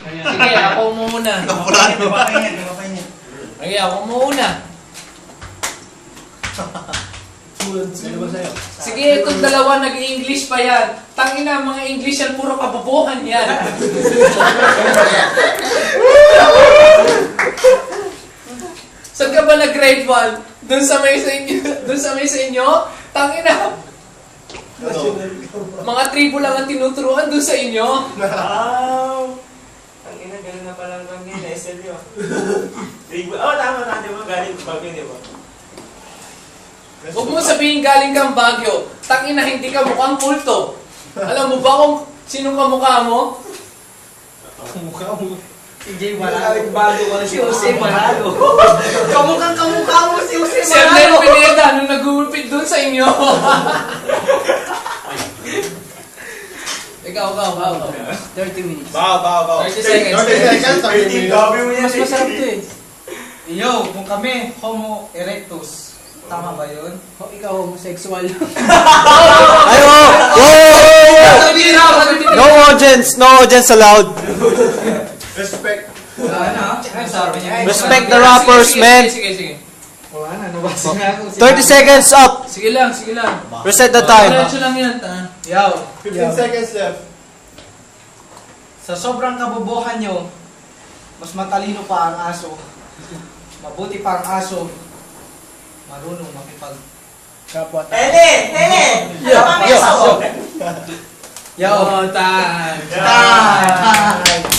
Sige, ako muna. Sige, ako muna. Sige, itong dalawa nag-English pa yan. Tangina, mga English yan, puro kabubuhan yan. Saan ka ba nag-grade 1? Doon sa may sa inyo? Tangina. Mga tribo lang ang tinuturuan doon sa inyo. Wow! Ang ina, gano'n na palang kang gina, SLU. Oh, tama, diba? Galing Baguio, diba? Huwag mo sabihin galing kang Baguio. Tangina, hindi ka mukhang kulto. Alam mo ba kung sinong kamukha mo? Kamukha mo. Si Jay Manalo. Bago wala Si Jose Manalo. Kamukhang kamukha mo si Jose Si Arnel Pineda, nung nag-gupit doon sa inyo. Ikaw. 30 minutes. Bao. 30 seconds. 30 gabi mo yan. Mas masarap to eh. Yo, kung kami, Homo erectus. Tama ba yun? Ikaw, homosexual. Ayo! No audience allowed. Respect. Wala na. Ano sabi niya? Respect the rappers, man. Sige. Wala na, nabasa nga ako. 30 seconds up. Sige lang. Reset the time. Diretso lang yan, ta. Yo. 15 seconds left. Sa sobrang kabobohan nyo, mas matalino pa ang aso. Mabuti pa ang aso. Marunong makipag... Kapwa. Hele! Yo. Time. Time.